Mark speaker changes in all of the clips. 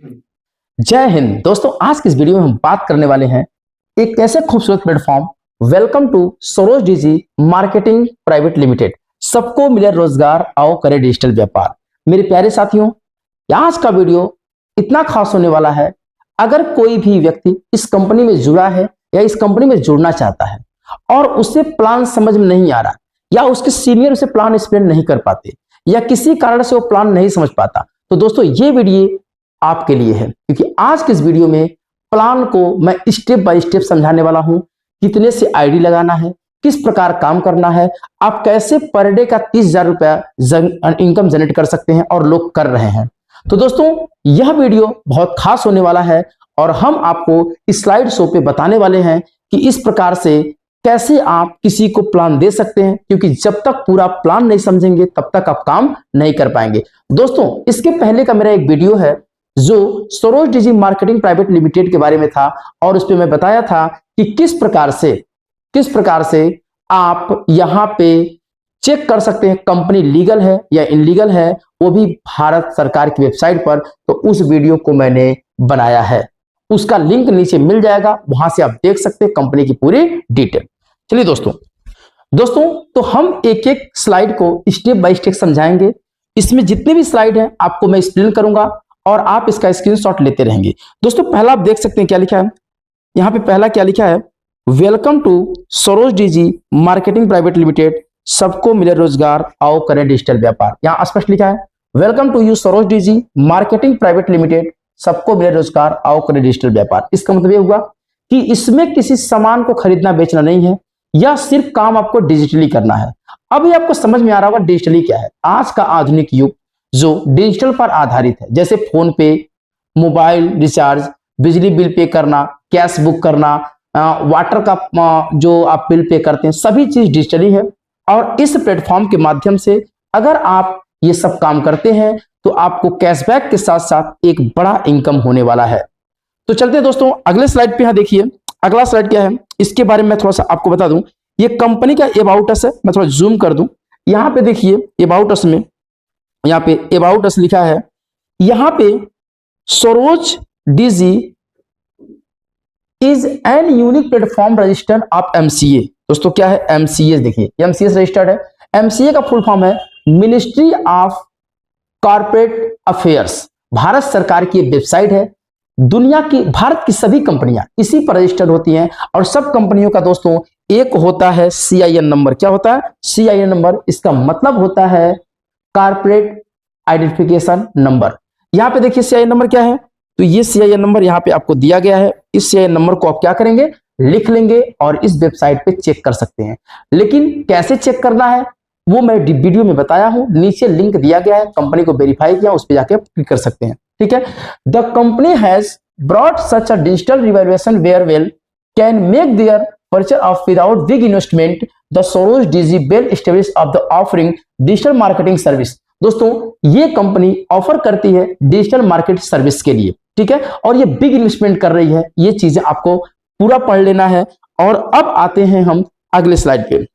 Speaker 1: जय हिंद दोस्तों। आज की इस वीडियो में हम बात करने वाले हैं एक ऐसे खूबसूरत platform welcome to Saroj DG marketing private limited. सबको मिले रोजगार, आओ करें डिजिटल व्यापार। मेरे प्यारे साथियों, आज का वीडियो इतना खास होने वाला है। अगर कोई भी व्यक्ति इस कंपनी में जुड़ा है या इस कंपनी में जुड़ना चाहता है और उसे प्लान समझ में नहीं आ रहा या उसके सीनियर उसे प्लान एक्सप्लेन नहीं कर पाते या किसी कारण से वो प्लान नहीं समझ पाता, तो दोस्तों ये वीडियो आपके लिए है, क्योंकि आज के इस वीडियो में प्लान को मैं स्टेप बाय स्टेप समझाने वाला हूं। कितने से आईडी लगाना है, किस प्रकार काम करना है, आप कैसे पर डे का 30,000 रुपया इनकम जनरेट कर सकते हैं और लोग कर रहे हैं। तो दोस्तों यह वीडियो बहुत खास होने वाला है और हम आपको इस स्लाइड शो पे बताने वाले हैं कि इस प्रकार से कैसे आप किसी को प्लान दे सकते हैं, क्योंकि जब तक पूरा प्लान नहीं समझेंगे तब तक आप काम नहीं कर पाएंगे। दोस्तों इसके पहले का मेरा एक वीडियो है जो Saroj DG marketing private limited के बारे में था और उस पे मैं बताया था कि किस प्रकार से आप यहां पे चेक कर सकते हैं कंपनी लीगल है या इनलीगल है, वो भी भारत सरकार की वेबसाइट पर। तो उस वीडियो को मैंने बनाया है, उसका लिंक नीचे मिल जाएगा, वहां से आप देख सकते हैं कंपनी की पूरी डिटेल। चलिए दोस्तों तो हम एक एक स्लाइड को स्टेप बाय स्टेप समझाएंगे। इसमें जितने भी स्लाइड हैं आपको मैं एक्सप्लेन करूंगा और आप इसका स्क्रीनशॉट लेते रहेंगे। दोस्तों पहला आप देख सकते हैं क्या लिखा है, यहां पे पहला क्या लिखा है, welcome to Saroj DG marketing private limited, सबको मिले रोजगार, आओ करें डिजिटल व्यापार। यहां स्पष्ट लिखा है welcome to you Saroj DG marketing private limited, सबको मिले रोजगार, आओ करें डिजिटल व्यापार। इसका मतलब यह हुआ कि इसमें किसी सामान को खरीदना बेचना नहीं है, या सिर्फ काम आपको डिजिटली करना है। अभी आपको समझ में आ रहा होगा डिजिटली क्या है। आज का आधुनिक युग जो डिजिटल पर आधारित है, जैसे फोन पे, मोबाइल रिचार्ज, बिजली बिल पे करना, कैश बुक करना, वाटर का जो आप बिल पे करते हैं, सभी चीज डिजिटली है। और इस प्लेटफॉर्म के माध्यम से अगर आप ये सब काम करते हैं तो आपको कैशबैक के साथ साथ एक बड़ा इनकम होने वाला है। तो चलते हैं दोस्तों अगले स्लाइड पे। यहां देखिए अगला स्लाइड क्या है, इसके बारे में थोड़ा सा आपको बता दूं। ये कंपनी का अबाउट अस है, मैं थोड़ा जूम कर दूं। यहां पे देखिए अबाउट अस में, यहाँ पे अबाउट अस लिखा है, यहाँ पे Saroj DG is an unique platform registered of MCA. दोस्तों क्या है एमसीए, देखिए एमसीए रजिस्टर्ड है। एमसीए का फुल फॉर्म है ministry of corporate affairs. Bharat सरकार की वेबसाइट है। दुनिया की, भारत की सभी कंपनियां इसी पर रजिस्टर्ड होती हैं और सब कंपनियों का दोस्तों एक होता है CIN नंबर। क्या होता है CIN नंबर, इसका मतलब होता है कॉर्पोरेट आइडेंटिफिकेशन नंबर। यहां पे देखिए CIN नंबर क्या है, तो ये CIN नंबर यहां पे आपको दिया गया है। इस CIN नंबर को आप क्या करेंगे, लिख लेंगे और इस वेबसाइट पे चेक कर सकते हैं। लेकिन कैसे चेक करना है वो मैं वीडियो में बताया हूं, नीचे लिंक दिया गया है, कंपनी को वेरीफाई किया, उस पर जाके आप क्लिक कर सकते हैं। ठीक है, the company has brought such a digital revaluation where well can make their purchase of without big investment the Saroj DG well establish of the offering digital marketing service. दोस्तों ये कंपनी ऑफर करती है digital market service के लिए, ठीक है, और ये बिग इन्वेस्टमेंट कर रही है। ये चीजें आपको पूरा पढ़ लेना है। और अब आते हैं हम अगले स्लाइड पे।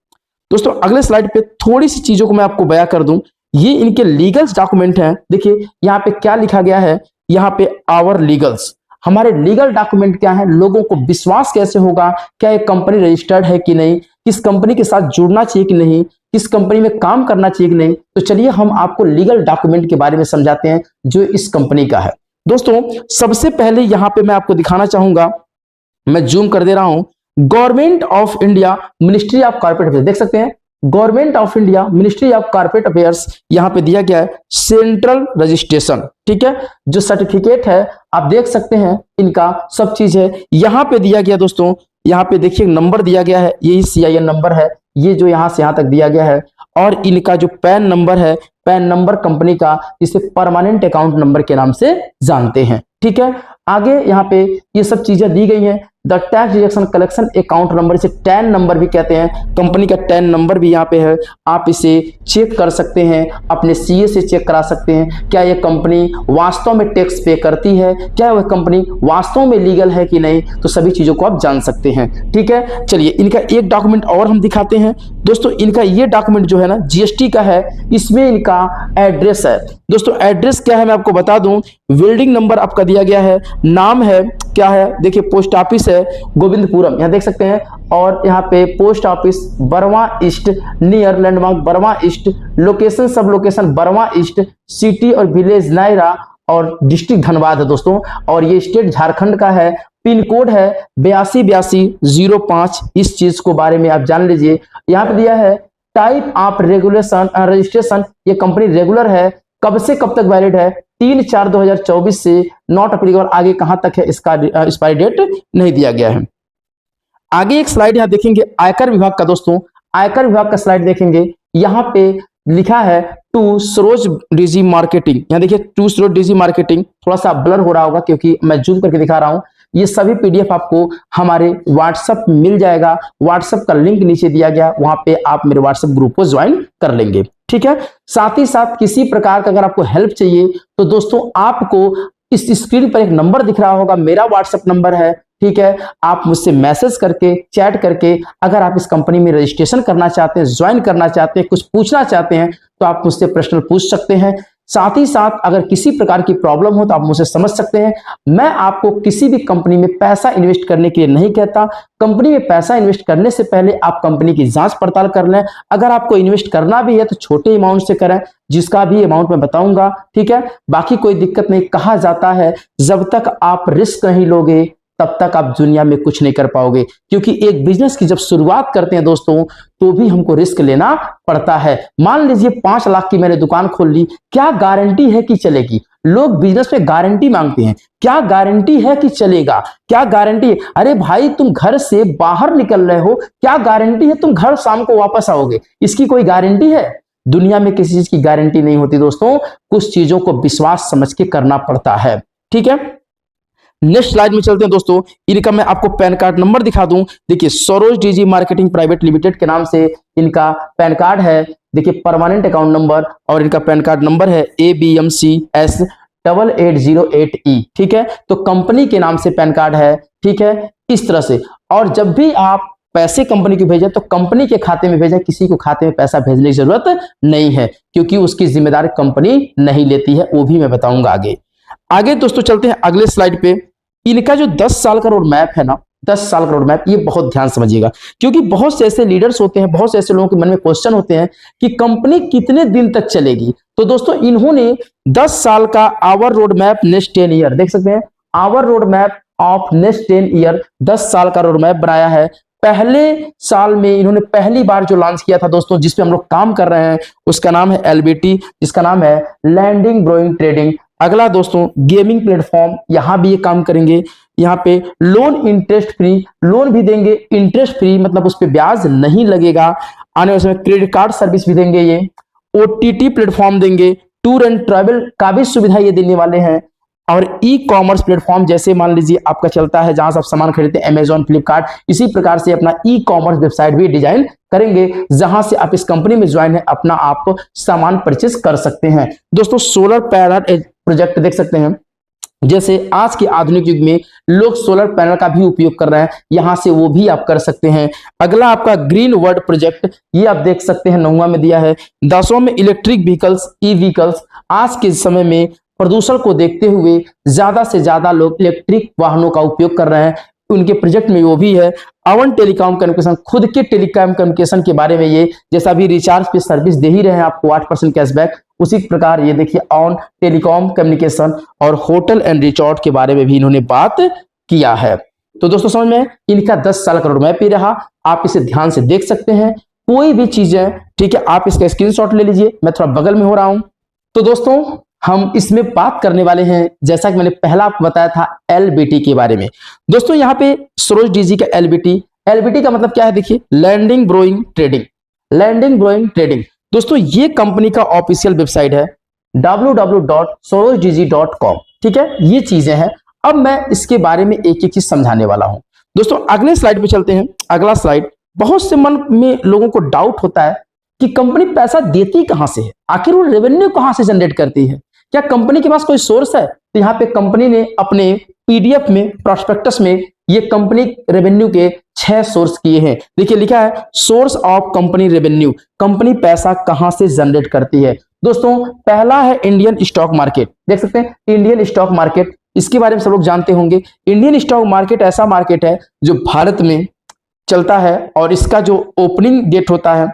Speaker 1: दोस्तों अगले स्लाइड पे थोड़ी सी चीजों को मैं आपको बयां कर दूं। ये इनके लीगल्स डॉक्यूमेंट हैं। देखिए यहाँ पे क्या लिखा गया है, यहाँ पे आवर लीगल्स, हमारे लीगल डॉक्यूमेंट क्या है, लोगों को विश्वास कैसे होगा, क्या ये कंपनी रजिस्टर्ड है कि नहीं, किस कंपनी के साथ जुड़ना चाहिए कि नहीं, किस कंपनी में काम करना चाहिए कि नहीं। तो चलिए हम आपको लीगल डॉक्यूमेंट के बारे में समझाते हैं जो इस कंपनी का है। दोस्तों सबसे पहले यहाँ पे मैं आपको दिखाना चाहूंगा, मैं जूम कर दे रहा हूं, government of India ministry of corporate affairs, देख सकते हैं government of India ministry of corporate affairs, यहां पे दिया गया है सेंट्रल रजिस्ट्रेशन। ठीक है, जो सर्टिफिकेट है आप देख सकते हैं, इनका सब चीज है यहां पे दिया गया। दोस्तों यहाँ पे देखिए नंबर दिया गया है, यही CIN नंबर है, ये जो यहां से यहां तक दिया गया है। और इनका जो पैन नंबर है, पैन नंबर कंपनी का, जिसे परमानेंट अकाउंट नंबर के नाम से जानते हैं। ठीक है, आगे यहाँ पे ये सब चीजें दी गई हैं। The tax deduction collection account number, इसे टैन नंबर भी कहते हैं, कंपनी का टैन नंबर भी यहाँ पे है। आप इसे चेक कर सकते हैं, अपने सीए से चेक करा सकते हैं क्या ये कंपनी वास्तव में टैक्स पे करती है, क्या वह कंपनी वास्तव में लीगल है कि नहीं, तो सभी चीजों को आप जान सकते हैं। ठीक है, चलिए इनका एक डॉक्यूमेंट और हम दिखाते हैं दोस्तों। इनका ये डॉक्यूमेंट जो है ना जीएसटी का है, इसमें इनका एड्रेस है दोस्तों। एड्रेस क्या है मैं आपको बता दूं, बिल्डिंग नंबर आपका दिया गया है, नाम है क्या है, देखिए पोस्ट ऑफिस है गोविंदपुरम, यहाँ देख सकते हैं, और यहाँ पे post office Barwa east, near landmark Barwa east, location सब लोकेशन बरवा ईस्ट, सिटी और विलेज नायरा, और डिस्ट्रिक्ट धनबाद है दोस्तों, और ये स्टेट झारखंड का है। पिन कोड है 828205, इस चीज को बारे में आप जान लीजिए। यहाँ पे दिया है टाइप ऑफ रेगुलेशन रजिस्ट्रेशन, ये कंपनी रेगुलर है, कब से कब तक वैलिड है, 3/4/2024 से, नॉट अप्लीकेबल, आगे कहां तक है इसका एक्सपायरी डेट नहीं दिया गया है। आगे एक स्लाइड यहाँ देखेंगे आयकर विभाग का दोस्तों, आयकर विभाग का स्लाइड देखेंगे, यहाँ पे लिखा है टू सरोज डीजी मार्केटिंग, यहाँ देखिए टू सरोज डीजी मार्केटिंग, थोड़ा सा ब्लर हो रहा होगा क्योंकि मैं जूम करके दिखा रहा हूं। ये सभी पीडीएफ आपको हमारे व्हाट्सएप मिल जाएगा, व्हाट्सएप का लिंक नीचे दिया गया, वहां पे आप मेरे व्हाट्सएप ग्रुप को ज्वाइन कर लेंगे। ठीक है, साथ ही साथ किसी प्रकार का अगर आपको हेल्प चाहिए तो दोस्तों आपको इस स्क्रीन पर एक नंबर दिख रहा होगा, मेरा व्हाट्सएप नंबर है। ठीक है, आप मुझसे मैसेज करके, चैट करके, अगर आप इस कंपनी में रजिस्ट्रेशन करना चाहते हैं, ज्वाइन करना चाहते हैं, कुछ पूछना चाहते हैं, तो आप मुझसे प्रश्न पूछ सकते हैं। साथ ही साथ अगर किसी प्रकार की प्रॉब्लम हो तो आप मुझसे समझ सकते हैं। मैं आपको किसी भी कंपनी में पैसा इन्वेस्ट करने के लिए नहीं कहता। कंपनी में पैसा इन्वेस्ट करने से पहले आप कंपनी की जांच पड़ताल कर लें। अगर आपको इन्वेस्ट करना भी है तो छोटे अमाउंट से करें, जिसका भी अमाउंट मैं बताऊंगा। ठीक है, बाकी कोई दिक्कत नहीं। कहा जाता है जब तक आप रिस्क नहीं लोगे तब तक आप दुनिया में कुछ नहीं कर पाओगे, क्योंकि एक बिजनेस की जब शुरुआत करते हैं दोस्तों तो भी हमको रिस्क लेना पड़ता है। मान लीजिए 5 लाख की मैंने दुकान खोल ली, क्या गारंटी है कि चलेगी? लोग बिजनेस में गारंटी मांगते हैं, क्या गारंटी है कि चलेगा, क्या गारंटी है? अरे भाई तुम घर से बाहर निकल रहे हो, क्या गारंटी है तुम घर शाम को वापस आओगे? इसकी कोई गारंटी है? दुनिया में किसी चीज की गारंटी नहीं होती दोस्तों, कुछ चीजों को विश्वास समझ के करना पड़ता है। ठीक है, नेक्स्ट स्लाइड में चलते हैं दोस्तों। इनका मैं आपको पैन कार्ड नंबर दिखा दूं, देखिए Saroj DG marketing private limited के नाम से इनका पैन कार्ड है। देखिए परमानेंट अकाउंट नंबर, और इनका पैन कार्ड नंबर है ABMCS 8808E। ठीक है, तो कंपनी के नाम से पैन कार्ड है। ठीक है, इस तरह से। और जब भी आप पैसे कंपनी को भेजें तो कंपनी के खाते में भेजें, किसी को खाते में पैसा भेजने की जरूरत नहीं है, क्योंकि उसकी जिम्मेदारी कंपनी नहीं लेती है, वो भी मैं बताऊंगा आगे। आगे दोस्तों चलते हैं अगले स्लाइड पे। इनका जो 10 साल का रोड मैप है ना, 10 साल का रोड मैप, ये बहुत ध्यान समझिएगा, क्योंकि बहुत से ऐसे लीडर्स होते हैं, बहुत से ऐसे लोगों के मन में क्वेश्चन होते हैं कि कंपनी कितने दिन तक चलेगी। तो दोस्तों इन्होंने 10 साल का our road map next 10 year, देख सकते हैं, our road map of next 10 year, 10 साल का रोड मैप बनाया है। पहले साल में इन्होंने पहली बार जो लॉन्च किया था दोस्तों, जिसपे हम लोग काम कर रहे हैं, उसका नाम है LBT, जिसका नाम है लैंडिंग ब्रोइंग ट्रेडिंग। अगला दोस्तों गेमिंग प्लेटफॉर्म, यहां भी ये काम करेंगे। यहाँ पे लोन इंटरेस्ट फ्री, लोन भी देंगे इंटरेस्ट फ्री, मतलब उस पर ब्याज नहीं लगेगा। आने वाले समय क्रेडिट कार्ड सर्विस भी देंगे ये। OTT प्लेटफॉर्म देंगे, टूर एंड ट्रैवल का भी सुविधा ये देने वाले हैं। और ई-कॉमर्स प्लेटफॉर्म, जैसे मान लीजिए आपका चलता है जहां से आप सामान खरीदते हैं अमेजॉन, फ्लिपकार्ट, इसी प्रकार से अपना ई-कॉमर्स वेबसाइट भी डिजाइन करेंगे, जहां से आप इस कंपनी में ज्वाइन है, अपना आप सामान परचेज कर सकते हैं। दोस्तों सोलर पैनल प्रोजेक्ट देख सकते हैं, जैसे आज के आधुनिक युग में लोग सोलर पैनल का भी उपयोग कर रहे हैं, यहां से वो भी आप कर सकते हैं। अगला आपका ग्रीन वर्ल्ड प्रोजेक्ट, ये आप देख सकते हैं 9वां में दिया है। 10वां में इलेक्ट्रिक व्हीकल्स, ई-व्हीकल्स, आज के समय में प्रदूषण को देखते हुए ज्यादा से ज्यादा लोग इलेक्ट्रिक वाहनों का उपयोग कर रहे हैं, उनके प्रोजेक्ट में वो भी है। अवन टेलीकॉम कम्युनिकेशन, खुद के टेलीकॉम कम्युनिकेशन के बारे में ये, जैसा भी रिचार्ज पे सर्विस दे ही रहे हैं आपको 8% कैशबैक, उसी प्रकार ये देखिए ऑन टेलीकॉम कम्युनिकेशन और होटल एंड रिसोर्ट के बारे में भी इन्होंने बात किया है। तो दोस्तों समझ में इनका 10 साल का रोड मैप ही रहा, आप इसे ध्यान से देख सकते हैं। कोई भी चीज है, ठीक है, आप इसका स्क्रीनशॉट ले लीजिए, मैं थोड़ा बगल में हो रहा हूं। तो दोस्तों हम इसमें बात करने वाले हैं, जैसा कि मैंने पहला आपको बताया था, LBT के बारे में। दोस्तों यहाँ पे सरोज डीजी का LBT का मतलब क्या है, देखिए lending borrowing trading, lending borrowing trading. दोस्तों ये कंपनी का ऑफिशियल वेबसाइट है www.sorojdg.com। ठीक है, ये चीजें हैं। अब मैं इसके बारे में एक एक चीज समझाने वाला हूं। दोस्तों अगले स्लाइड पे चलते हैं। अगला स्लाइड, बहुत से मन में लोगों को डाउट होता है कि कंपनी पैसा देती कहां से है, आखिर वो रेवेन्यू कहां से जनरेट करती है, क्या कंपनी के पास कोई सोर्स है? तो यहाँ पे कंपनी ने अपने पीडीएफ में, प्रोस्पेक्टस में ये कंपनी रेवेन्यू के 6 सोर्स किए हैं। देखिए लिखा है source of company revenue, company पैसा कहां से जनरेट करती है। दोस्तों पहला है इंडियन स्टॉक मार्केट, देख सकते हैं इंडियन स्टॉक मार्केट, इसके बारे में सब लोग जानते होंगे। इंडियन स्टॉक मार्केट ऐसा मार्केट है जो भारत में चलता है और इसका जो ओपनिंग डेट होता है,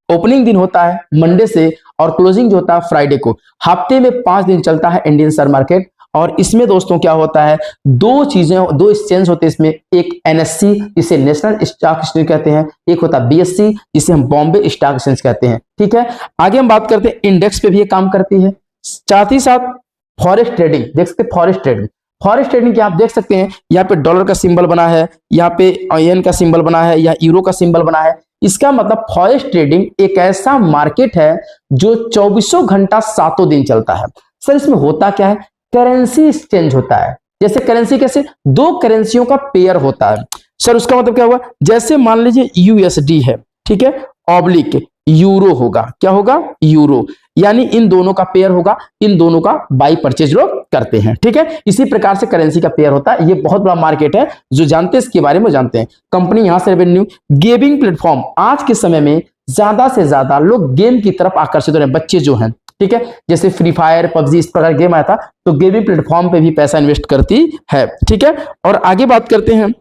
Speaker 1: ओपनिंग दिन होता है मंडे से और क्लोजिंग जो होता है फ्राइडे को। हफ्ते में 5 दिन चलता है इंडियन शेयर मार्केट। और इसमें दोस्तों क्या होता है, दो एक्सचेंज होते हैं इसमें, एक एनएससी जिसे नेशनल स्टॉक एक्सचेंज कहते हैं, एक होता है बीएससी जिसे हम बॉम्बे स्टॉक एक्सचेंज कहते हैं। ठीक है, आगे हम बात करते हैं इंडेक्स पे भी ये काम करती है। साथ ही साथ फॉरेक्स ट्रेडिंग, देख सकते हैं फॉरेक्स ट्रेडिंग, फॉरेक्स ट्रेडिंग की आप देख सकते हैं यहाँ पे डॉलर का सिंबल बना है, यहाँ पे येन का सिंबल बना है, या यूरो का सिंबल बना है। इसका मतलब फॉरेक्स ट्रेडिंग एक ऐसा मार्केट है जो 24 घंटा 7 दिन चलता है। सर इसमें होता क्या है, करेंसी एक्सचेंज होता है। जैसे करेंसी कैसे, 2 करेंसियों का पेयर होता है। सर उसका मतलब क्या हुआ, जैसे मान लीजिए यूएसडी है, ठीक है, ऑब्लिक यूरो होगा, क्या होगा, यूरो, यानी इन दोनों का पेयर होगा, इन दोनों का बाई परचेज लोग करते हैं। ठीक है, इसी प्रकार से करेंसी का पेयर होता है। ये बहुत बड़ा मार्केट है, जो जानते हैं इसके बारे में जानते हैं। कंपनी यहां से रेवेन्यू, गेमिंग प्लेटफॉर्म, आज के समय में ज्यादा से ज्यादा लोग गेम की तरफ आकर्षित हो रहे हैं, बच्चे जो हैं। ठीक है, जैसे फ्री फायर, पबजी, इस प्रकार गेम आया था, तो गेमिंग प्लेटफॉर्म पे भी पैसा इन्वेस्ट करती है। ठीक है, और आगे बात करते हैं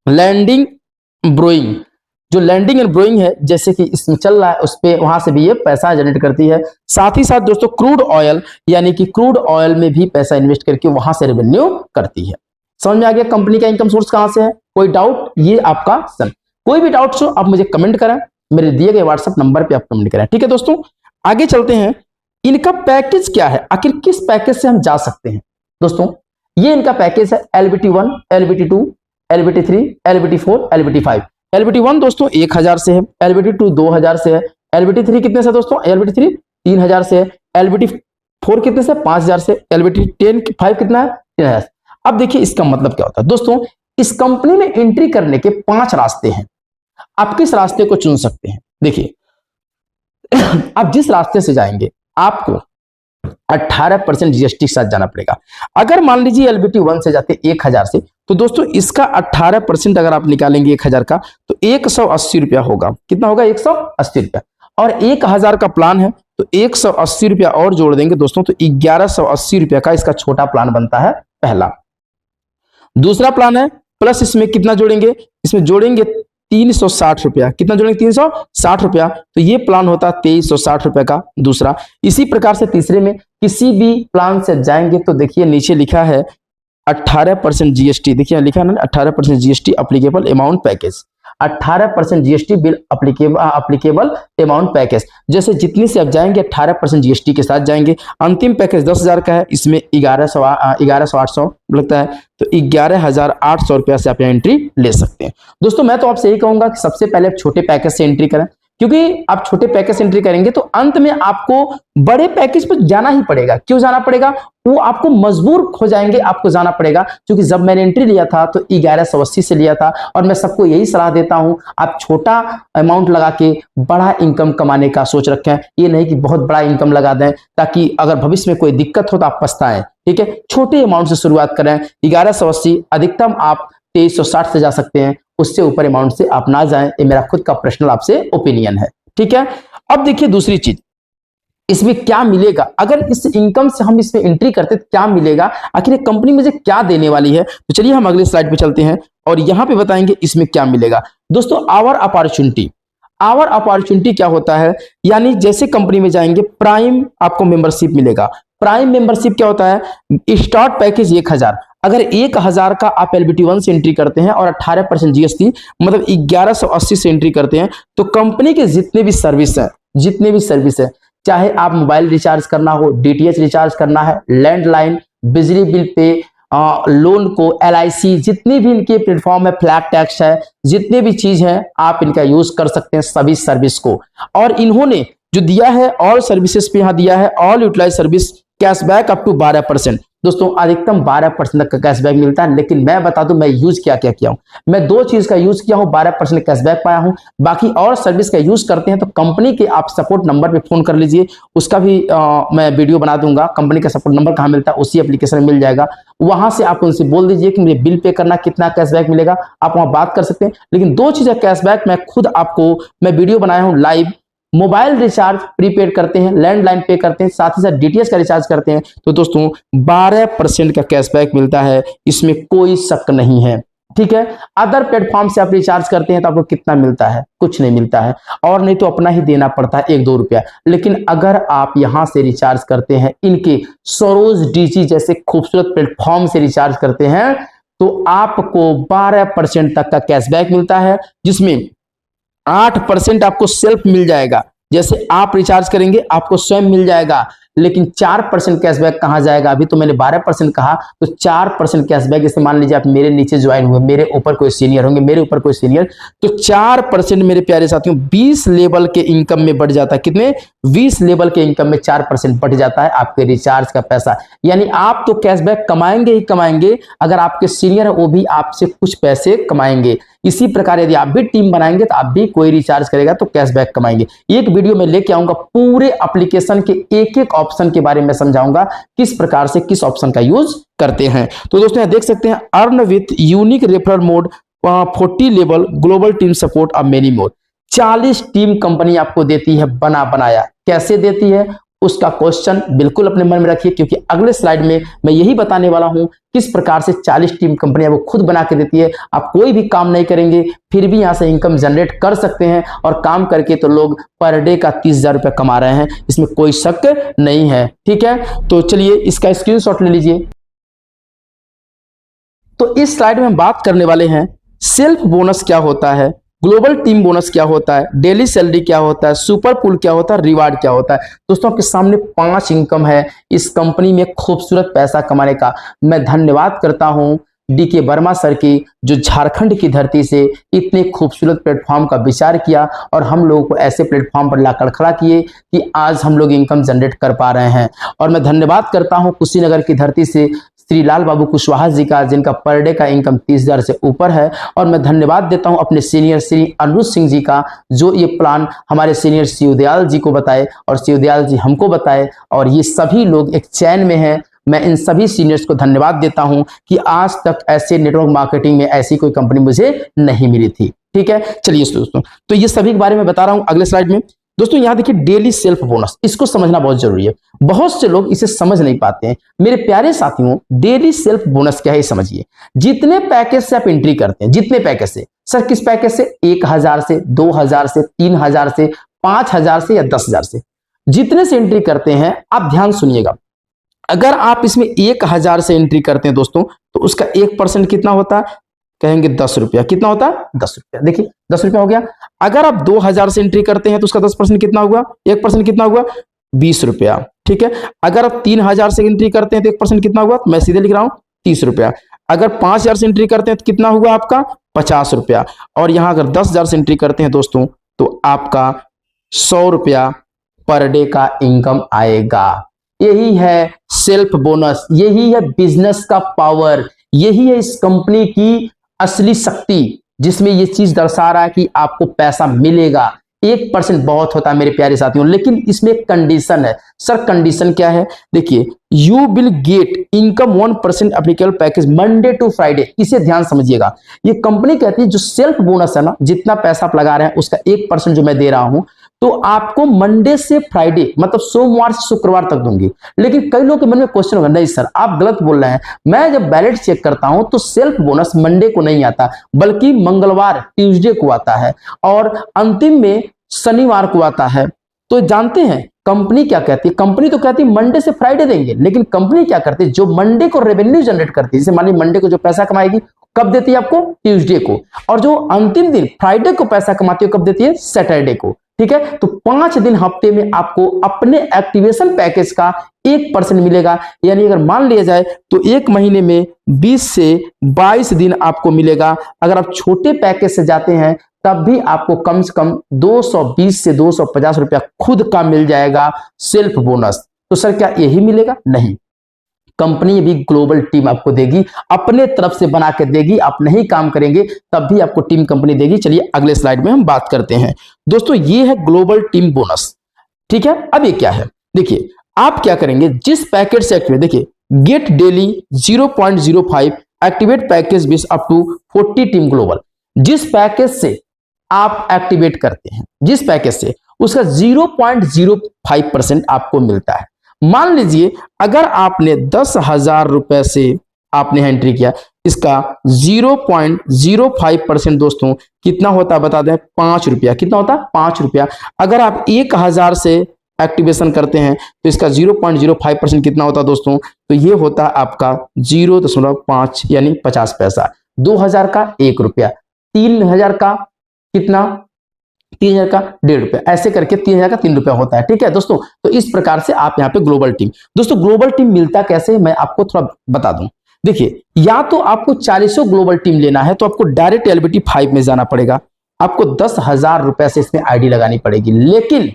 Speaker 1: लैंडिंग ब्रोइंग, जो लैंडिंग एंड ब्रोइंग है, जैसे कि इसमें चल रहा है, उस पे वहां से भी ये पैसा जनरेट करती है। साथ ही साथ दोस्तों क्रूड ऑयल, यानी कि क्रूड ऑयल में भी पैसा इन्वेस्ट करके वहां से रेवेन्यू करती है। समझ में आ गया कंपनी का इनकम सोर्स कहां से है? कोई डाउट, ये आपका सन, कोई भी डाउट हो आप मुझे कमेंट करें, मेरे दिए गए व्हाट्सएप नंबर पे आप कमेंट करें। ठीक है दोस्तों, आगे चलते हैं। इनका पैकेज क्या है, आखिर किस पैकेज से हम जा सकते हैं? दोस्तों ये इनका पैकेज है LBT1, LBT2, LBT3, LBT4, LBT5। LBT1 दोस्तों 1000 से है, LBT2 2000 से है, LBT3 कितने से दोस्तों, LBT3 3000 से है, LBT4 कितने से, 5000 से, LBT5 कितना है, 3000। अब देखिए इसका मतलब क्या होता है दोस्तों, इस कंपनी में एंट्री करने के 5 रास्ते हैं, आप किस रास्ते को चुन सकते हैं। देखिए आप जिस रास्ते से जाएंगे आपको 18% जीएसटी के साथ जाना पड़ेगा। अगर मान लीजिए LBT1 से जाते 1000 से, तो दोस्तों इसका 18% अगर आप निकालेंगे 1000 का, तो 180 रुपया होगा। कितना होगा, 180 रुपया। और 1000 का प्लान है तो 180 रुपया और जोड़ देंगे दोस्तों, तो 1180 रुपया का इसका छोटा प्लान बनता है, पहला। दूसरा प्लान है, प्लस इसमें कितना जोड़ेंगे, इसमें जोड़ेंगे 360 रुपया। कितना जोड़ेंगे, 360 रुपया, तो ये प्लान होता है 2360 रुपया का दूसरा। इसी प्रकार से तीसरे में किसी भी प्लान से जाएंगे तो देखिए नीचे लिखा है 18% जीएसटी, देखिए लिखा है ना 18% GST applicable amount package, 18% GST bill applicable amount package. जैसे जितने से आप जाएंगे 18% जीएसटी के साथ जाएंगे। अंतिम पैकेज 10,000 का है, इसमें 11,800 लगता है, तो 11,800 रुपया से आप यहाँ एंट्री ले सकते हैं। दोस्तों मैं तो आपसे यही कहूंगा कि सबसे पहले आप छोटे पैकेज से एंट्री करें, क्योंकि आप छोटे पैकेज से एंट्री करेंगे तो अंत में आपको बड़े पैकेज पर जाना ही पड़ेगा। क्यों जाना पड़ेगा, वो आपको मजबूर हो जाएंगे, आपको जाना पड़ेगा। क्योंकि जब मैंने एंट्री लिया था तो 1180 से लिया था, और मैं सबको यही सलाह देता हूं आप छोटा अमाउंट लगा के बड़ा इनकम कमाने का सोच रखें। ये नहीं कि बहुत बड़ा इनकम लगा दें, ताकि अगर भविष्य में कोई दिक्कत हो तो आप पछताएं। ठीक है, छोटे अमाउंट से शुरुआत करें। 1180, अधिकतम आप 2360 से जा सकते हैं, उससे ऊपर अमाउंट से आप ना जाएं। ये मेरा खुद का पर्सनल आपसे ओपिनियन है। ठीक है, अब देखिए दूसरी चीज, इसमें क्या मिलेगा अगर इस इनकम से हम इसमें एंट्री करते तो क्या मिलेगा, आखिर कंपनी मुझे क्या देने वाली है। तो चलिए हम अगले स्लाइड पे चलते हैं और यहां पे बताएंगे इसमें क्या मिलेगा। दोस्तों आवर अपॉर्चुनिटी क्या होता है, यानी जैसे कंपनी में जाएंगे प्राइम आपको मेंबरशिप मिलेगा। प्राइम मेंबरशिप क्या होता है, स्टार्ट पैकेज 1000, अगर 1000 का आप LBT1 से एंट्री करते हैं और 18% जीएसटी मतलब 1180 से एंट्री करते हैं, तो कंपनी के जितने भी सर्विस है, चाहे आप मोबाइल रिचार्ज करना हो, DTH रिचार्ज करना है, लैंडलाइन, बिजली बिल पे, लोन को, LIC, जितनी भी इनके प्लेटफॉर्म है, फ्लैट टैक्स है, जितने भी चीज है आप इनका यूज कर सकते हैं सभी सर्विस को। और इन्होंने जो दिया है ऑल सर्विसेज पे यहाँ दिया है all utilize service cashback up to 12%। दोस्तों अधिकतम 12% तक का कैशबैक मिलता है। लेकिन मैं बता दूं मैं यूज क्या क्या किया हूं। मैं दो चीज का यूज किया हूं, 12% कैशबैक पाया हूं। बाकी और सर्विस का यूज करते हैं तो कंपनी के आप सपोर्ट नंबर पे फोन कर लीजिए, उसका भी मैं वीडियो बना दूंगा। कंपनी का सपोर्ट नंबर कहां मिलता है, उसी एप्लीकेशन में मिल जाएगा। वहां से आप उनसे बोल दीजिए कि मुझे बिल पे करना, कितना कैशबैक मिलेगा, आप वहां बात कर सकते हैं। लेकिन दो चीजें कैशबैक मैं खुद आपको मैं वीडियो बनाया हूं लाइव। मोबाइल रिचार्ज प्रीपेड करते हैं, लैंडलाइन पे करते हैं, साथ ही साथ डीटीएच का रिचार्ज करते हैं तो दोस्तों 12% का कैशबैक मिलता है, इसमें कोई शक नहीं है। ठीक है, अदर प्लेटफॉर्म से आप रिचार्ज करते हैं तो आपको कितना मिलता है, कुछ नहीं मिलता है, और नहीं तो अपना ही देना पड़ता है 1-2 रुपया। लेकिन अगर आप यहां से रिचार्ज करते हैं, इनके सरोज डीजी जैसे खूबसूरत प्लेटफॉर्म से रिचार्ज करते हैं तो आपको 12% तक का कैशबैक मिलता है, जिसमें 8% आपको सेल्फ मिल जाएगा। जैसे आप रिचार्ज करेंगे आपको स्वयं मिल जाएगा। लेकिन 4% कैशबैक कहां जाएगा, अभी तो मैंने 12% कहा, तो 4% कैशबैक, जैसे मान लीजिए आप मेरे नीचे ज्वाइन हुए, मेरे ऊपर कोई सीनियर होंगे, मेरे ऊपर कोई सीनियर, तो 4% मेरे प्यारे साथियों 20 लेवल के इनकम में बढ़ जाता है। कितने? 20 लेवल के इनकम में 4% बढ़ जाता है आपके रिचार्ज का पैसा। यानी आप तो कैशबैक कमाएंगे ही कमाएंगे, अगर आपके सीनियर है वो भी आपसे कुछ पैसे कमाएंगे। इसी प्रकार यदि आप भी टीम बनाएंगे तो आप भी कोई रिचार्ज करेगा तो कैशबैक कमाएंगे। एक वीडियो में लेके आऊंगा, पूरे एप्लीकेशन के एक एक ऑप्शन के बारे में समझाऊंगा, किस प्रकार से किस ऑप्शन का यूज करते हैं। तो दोस्तों यहां देख सकते हैं, earn with unique referral mode, 40 level global team support और मेनी मोर। 40 टीम कंपनी आपको देती है बना बनाया। कैसे देती है उसका क्वेश्चन बिल्कुल अपने मन में रखिए, क्योंकि अगले स्लाइड में मैं यही बताने वाला हूं किस प्रकार से 40 टीम कंपनियां वो खुद बना के देती है। आप कोई भी काम नहीं करेंगे फिर भी यहां से इनकम जनरेट कर सकते हैं, और काम करके तो लोग पर डे का 30,000 रुपया कमा रहे हैं, इसमें कोई शक नहीं है। ठीक है, तो चलिए इसका स्क्रीनशॉट ले लीजिए। तो इस स्लाइड में हम बात करने वाले हैं सेल्फ बोनस क्या होता है, ग्लोबल टीम बोनस क्या होता है, डेली सैलरी क्या होता है, सुपर पूल क्या होता है, रिवार्ड क्या होता है। दोस्तों आपके सामने 5 इनकम है इस कंपनी में खूबसूरत पैसा कमाने का। मैं धन्यवाद करता हूं डीके वर्मा सर की, जो झारखंड की धरती से इतने खूबसूरत प्लेटफॉर्म का विचार किया और हम लोगों को ऐसे प्लेटफॉर्म पर लाकर खड़ा किए कि आज हम लोग इनकम जनरेट कर पा रहे हैं। और मैं धन्यवाद करता हूं कुशीनगर की धरती से श्री लाल बाबू कुशवाहा जी का, जिनका पर डे का इनकम 30,000 से ऊपर है। और मैं धन्यवाद देता हूं अपने सीनियर श्री अनुज सिंह जी का, जो ये प्लान हमारे सीनियर शिवदयाल जी को बताए और शिवदयाल जी हमको बताए, और ये सभी लोग एक चैन में हैं। मैं इन सभी सीनियर्स को धन्यवाद देता हूं कि आज तक ऐसे नेटवर्क मार्केटिंग में ऐसी कोई कंपनी मुझे नहीं मिली थी। ठीक है, चलिए दोस्तों, तो ये सभी के बारे में बता रहा हूं अगले स्लाइड में। दोस्तों यहां देखिए डेली सेल्फ बोनस, इसको समझना बहुत जरूरी है। बहुत से लोग इसे समझ नहीं पाते हैं। मेरे प्यारे साथियों, डेली सेल्फ बोनस क्या है समझिए। जितने पैकेज से आप एंट्री करते हैं, जितने पैकेज से, सर किस पैकेज से, 1,000 से, 2,000 से, 3,000 से, 5,000 से या 10,000 से, जितने से एंट्री करते हैं, आप ध्यान सुनिएगा। अगर आप इसमें 1,000 से एंट्री करते हैं दोस्तों, तो उसका 1% कितना होता है, कहेंगे 10 रुपया। कितना होता है? 10 रुपया। देखिए 10 रुपया हो गया। अगर आप 2,000 से एंट्री करते हैं तो उसका 10% कितना हुआ, 1% कितना हुआ, 20 रुपया। ठीक है, अगर आप 3,000 से एंट्री करते हैं तो 1% कितना हुआ, मैं सीधे लिख रहा हूं 30 रुपया। अगर 5,000 से एंट्री करते हैं तो कितना हुआ आपका, 50 रुपया। और यहां अगर 10,000 से एंट्री करते हैं दोस्तों तो आपका 100 रुपया पर डे का इनकम आएगा। यही है सेल्फ बोनस, यही है बिजनेस का पावर, यही है इस कंपनी की असली शक्ति, जिसमें ये चीज दर्शा रहा है कि आपको पैसा मिलेगा। 1% बहुत होता है मेरे प्यारे साथियों, लेकिन इसमें एक कंडीशन है। सर कंडीशन क्या है? देखिए, you will get income 1% applicable package Monday to Friday. इसे ध्यान समझिएगा। ये कंपनी कहती है जो सेल्फ बोनस है ना, जितना पैसा आप लगा रहे हैं उसका 1% जो मैं दे रहा हूं, तो आपको मंडे से फ्राइडे, मतलब सोमवार से शुक्रवार तक दूंगी। लेकिन कई लोगों के मन में क्वेश्चन होगा, नहीं सर आप गलत बोल रहे हैं, मैं जब बैलेंस चेक करता हूं तो सेल्फ बोनस मंडे को नहीं आता, बल्कि मंगलवार ट्यूसडे को आता है और अंतिम में शनिवार को आता है। तो जानते हैं कंपनी क्या कहती है? कंपनी तो कहती है मंडे से फ्राइडे देंगे, लेकिन कंपनी क्या करती है, जो मंडे को रेवेन्यू जनरेट करती है, जैसे मान लीजिए मंडे को जो पैसा कमाएगी कब देती है आपको, ट्यूसडे को, और जो अंतिम दिन फ्राइडे को पैसा कमाती है कब देती है, सैटरडे को। ठीक है, तो 5 दिन हफ्ते में आपको अपने एक्टिवेशन पैकेज का 1% मिलेगा। यानी अगर मान लिया जाए तो एक महीने में 20 से 22 दिन आपको मिलेगा। अगर आप छोटे पैकेज से जाते हैं तब भी आपको कम से कम 220 से 250 रुपया खुद का मिल जाएगा सेल्फ बोनस। तो सर क्या यही मिलेगा? नहीं, कंपनी भी ग्लोबल टीम आपको देगी, अपने तरफ से बना के देगी। आप नहीं काम करेंगे तब भी आपको टीम कंपनी देगी। चलिए अगले स्लाइड में हम बात करते हैं। दोस्तों ये है ग्लोबल टीम बोनस, ठीक है। अब ये क्या है, देखिए आप क्या करेंगे, जिस पैकेज से एक्टिवेट, देखिए get daily 0.05 activate package base up to 40 team global, जिस पैकेज से आप एक्टिवेट करते हैं, जिस पैकेज से, उसका 0.05% आपको मिलता है। मान लीजिए अगर आपने 10,000 रुपए से आपने एंट्री किया, इसका 0.05% दोस्तों कितना होता है बता दें, 5 रुपया। कितना होता है, 5 रुपया। अगर आप 1,000 से एक्टिवेशन करते हैं तो इसका 0.05% कितना होता है दोस्तों, तो ये होता है आपका 0.5 यानी 50 पैसा। 2,000 का 1 रुपया, 3,000 का कितना, 3,000 का 1.5 रुपया, ऐसे करके 3,000 का 3 रुपया होता है, ठीक है दोस्तों। तो इस प्रकार से आप यहाँ पे ग्लोबल टीम, दोस्तों ग्लोबल टीम मिलता कैसे मैं आपको थोड़ा बता दूं। देखिए या तो आपको 40 ग्लोबल टीम लेना है तो आपको डायरेक्ट एलबीटी 5 में जाना पड़ेगा, आपको 10,000 रुपए से इसमें आईडी लगानी पड़ेगी। लेकिन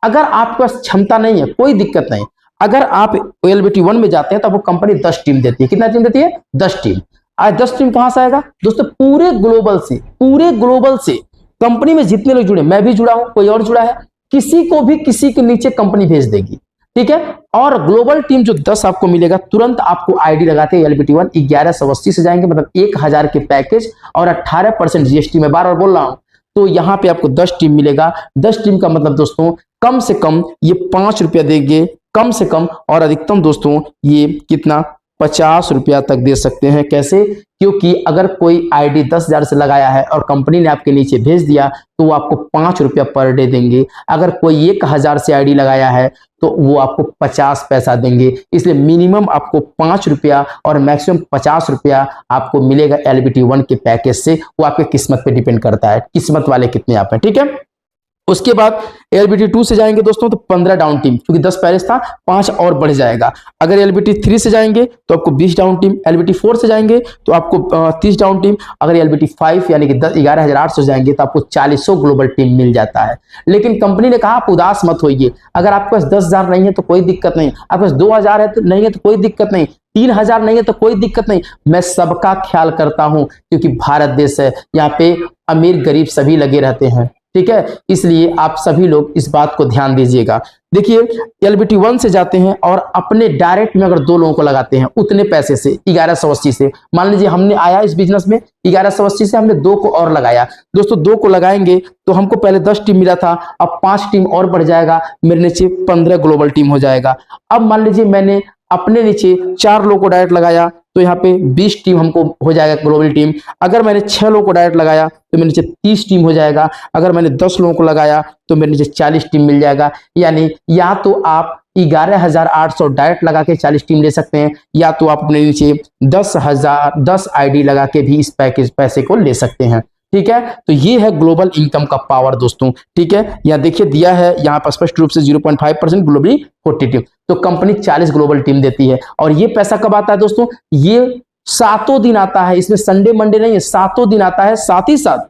Speaker 1: अगर आपके पास क्षमता नहीं है, कोई दिक्कत नहीं, अगर आप एलबीटी 1 में जाते हैं तो आपको कंपनी 10 टीम देती है। कितना टीम देती है, 10 टीम। आज 10 टीम कहां से आएगा दोस्तों, पूरे ग्लोबल से, पूरे ग्लोबल से। कंपनी में जितने लोग जुड़े, मैं भी जुड़ा हूं, कोई और जुड़ा है, किसी को भी किसी के नीचे कंपनी भेज देगी, ठीक है। और ग्लोबल टीम जो 10 आपको मिलेगा, तुरंत आपको आईडी लगाते हैं एलबीटी 1 1180 से जाएंगे, मतलब 1,000 के पैकेज और 18% जीएसटी में, बार बार बोल रहा हूं। तो यहां पे आपको 10 टीम मिलेगा। 10 टीम का मतलब दोस्तों कम से कम ये 5 रुपया देंगे, कम से कम, और अधिकतम दोस्तों ये कितना, 50 रुपया तक दे सकते हैं। कैसे, क्योंकि अगर कोई आईडी 10,000 से लगाया है और कंपनी ने आपके नीचे भेज दिया तो वो आपको 5 रुपया पर डे देंगे। अगर कोई 1,000 से आईडी लगाया है तो वो आपको 50 पैसा देंगे। इसलिए मिनिमम आपको 5 रुपया और मैक्सिमम 50 रुपया आपको मिलेगा एलबीटी 1 के पैकेज से। वो आपके किस्मत पे डिपेंड करता है, किस्मत वाले कितने आप हैं, ठीक है। उसके बाद एलबीटी 2 से जाएंगे दोस्तों तो 15 डाउन टीम, क्योंकि 10 पैकेज था, 5 और बढ़ जाएगा। अगर एलबीटी 3 से जाएंगे तो आपको 20 डाउन टीम, एलबीटी 4 से जाएंगे तो आपको 30 डाउन टीम, अगर एलबीटी 5 यानी कि 11,800 जाएंगे तो आपको 40 ग्लोबल टीम मिल जाता है। लेकिन कंपनी ने कहा आप उदास मत होइए, अगर आपके पास 10,000 नहीं है तो कोई दिक्कत नहीं, आपके पास 2,000 है तो नहीं है तो कोई दिक्कत नहीं, 3,000 नहीं है तो कोई दिक्कत नहीं, मैं सबका ख्याल करता हूं, क्योंकि भारत देश है, यहाँ पे अमीर गरीब सभी लगे रहते हैं, ठीक है। इसलिए आप सभी लोग इस बात को ध्यान दीजिएगा। देखिए एलबीटी 1 से जाते हैं और अपने डायरेक्ट में अगर 2 लोगों को लगाते हैं उतने पैसे से, 1180 से, मान लीजिए हमने आया इस बिजनेस में 1180 से, हमने 2 को और लगाया दोस्तों, 2 को लगाएंगे तो हमको पहले 10 टीम मिला था, अब 5 टीम और बढ़ जाएगा, मेरे नीचे 15 ग्लोबल टीम हो जाएगा। अब मान लीजिए मैंने अपने नीचे 4 लोगों को डायरेक्ट लगाया तो यहाँ पे 20 टीम हमको हो जाएगा ग्लोबल टीम। अगर मैंने 6 लोगों को डायरेक्ट लगाया तो मेरे नीचे 30 टीम हो जाएगा। अगर मैंने 10 लोगों को लगाया तो मेरे नीचे 40 टीम मिल जाएगा। यानी या तो आप 11,800 डायरेक्ट लगा के 40 टीम ले सकते हैं, या तो आप अपने नीचे 10 आईडी लगा के भी इस पैकेज पैसे को ले सकते हैं, ठीक है। तो ये है ग्लोबल इनकम का पावर दोस्तों, ठीक है। यहाँ देखिए दिया है यहाँ पर स्पष्ट रूप से 0.5% ग्लोबली 40 टीम, तो कंपनी 40 ग्लोबल टीम देती है। और ये पैसा कब आता है दोस्तों, ये 7 दिन आता है, इसमें संडे मंडे नहीं है, 7 दिन आता है। साथ ही साथ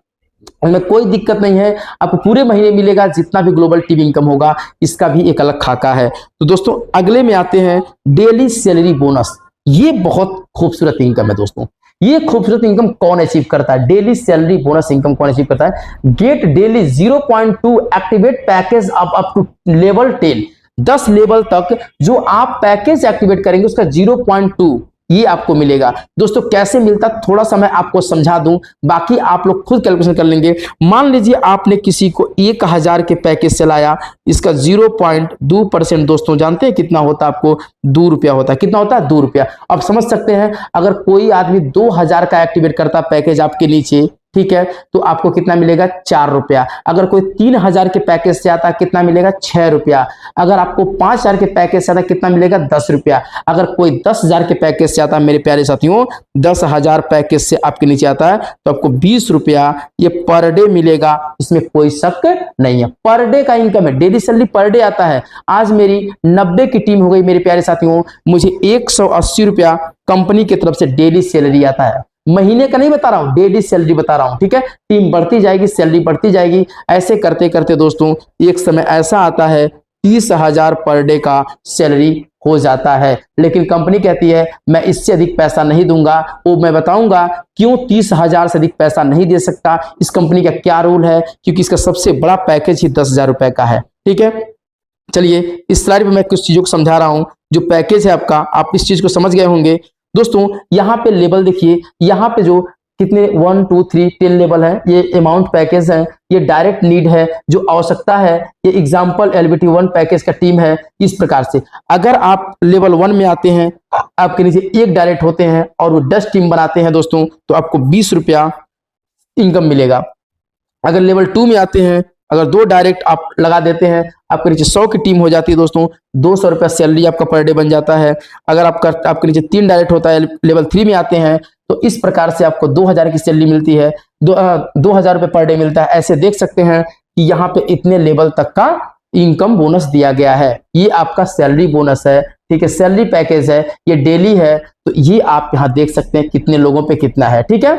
Speaker 1: में कोई दिक्कत नहीं है, आपको पूरे महीने मिलेगा। जितना भी ग्लोबल टीम इनकम होगा इसका भी एक अलग खाका है। तो दोस्तों अगले में आते हैं डेली सैलरी बोनस। ये बहुत खूबसूरत इनकम है दोस्तों। ये खूबसूरत इनकम कौन अचीव करता है, डेली सैलरी बोनस इनकम कौन अचीव करता है, get daily 0.2 activate package up to level 10, 10 level तक जो आप पैकेज एक्टिवेट करेंगे उसका 0.2 ये आपको मिलेगा। दोस्तों कैसे मिलता थोड़ा सा मैं आपको समझा दूं, बाकी आप लोग खुद कैलकुलेशन कर लेंगे। मान लीजिए आपने किसी को 1,000 के पैकेज चलाया, इसका 0.2% दोस्तों जानते हैं कितना होता है, आपको 2 रुपया होता है। कितना होता है, 2 रुपया। अब समझ सकते हैं अगर कोई आदमी 2,000 का एक्टिवेट करता पैकेज आपके नीचे, ठीक है, तो आपको कितना मिलेगा, 4 रुपया। अगर कोई 3,000 के पैकेज से आता कितना मिलेगा, 6 रुपया। अगर आपको 5,000 के पैकेज से आता कितना मिलेगा, 10 रुपया। अगर कोई 10,000 के पैकेज से आता, मेरे प्यारे साथियों 10,000 पैकेज से आपके नीचे आता है तो आपको 20 रुपया ये पर डे मिलेगा, इसमें कोई शक नहीं है। पर डे का इनकम है, डेली सैलरी पर डे आता है। आज मेरी 90 की टीम हो गई मेरे प्यारे साथियों, मुझे 180 रुपया कंपनी की तरफ से डेली सैलरी आता है। महीने का नहीं बता रहा हूं, डेली सैलरी बता रहा हूं, ठीक है। टीम बढ़ती जाएगी, सैलरी बढ़ती जाएगी। ऐसे करते करते दोस्तों एक समय ऐसा आता है 30,000 पर डे का सैलरी हो जाता है। लेकिन कंपनी कहती है मैं इससे अधिक पैसा नहीं दूंगा। वो मैं बताऊंगा क्यों 30,000 से अधिक पैसा नहीं दे सकता, इस कंपनी का क्या रूल है, क्योंकि इसका सबसे बड़ा पैकेज ही 10,000 रुपए का है। ठीक है, चलिए इस स्लाइड पे मैं कुछ चीजों को समझा रहा हूं। जो पैकेज है आपका, आप इस चीज को समझ गए होंगे दोस्तों। यहाँ पे लेवल देखिए, यहाँ पे जो कितने 1 2 3 10 लेवल है, ये अमाउंट पैकेज है, ये डायरेक्ट नीड है, जो आवश्यकता है, ये एग्जांपल LBT 1 पैकेज का टीम है। इस प्रकार से अगर आप लेवल 1 में आते हैं, आपके नीचे एक डायरेक्ट होते हैं और वो 10 टीम बनाते हैं दोस्तों, तो आपको 20 रुपया इनकम मिलेगा। अगर लेवल 2 में आते हैं, अगर 2 डायरेक्ट आप लगा देते हैं, आपके नीचे 100 की टीम हो जाती है दोस्तों, 200 रुपया सैलरी आपका पर डे बन जाता है। अगर आपके नीचे 3 डायरेक्ट होता है, लेवल 3 में आते हैं, तो इस प्रकार से आपको 2000 की सैलरी मिलती है, 2000 रुपये पर डे मिलता है। ऐसे देख सकते हैं कि यहाँ पे इतने लेवल तक का इनकम बोनस दिया गया है। ये आपका सैलरी बोनस है, ठीक है, सैलरी पैकेज है, ये डेली है। तो ये आप यहाँ देख सकते हैं कितने लोगों पे कितना है। ठीक है,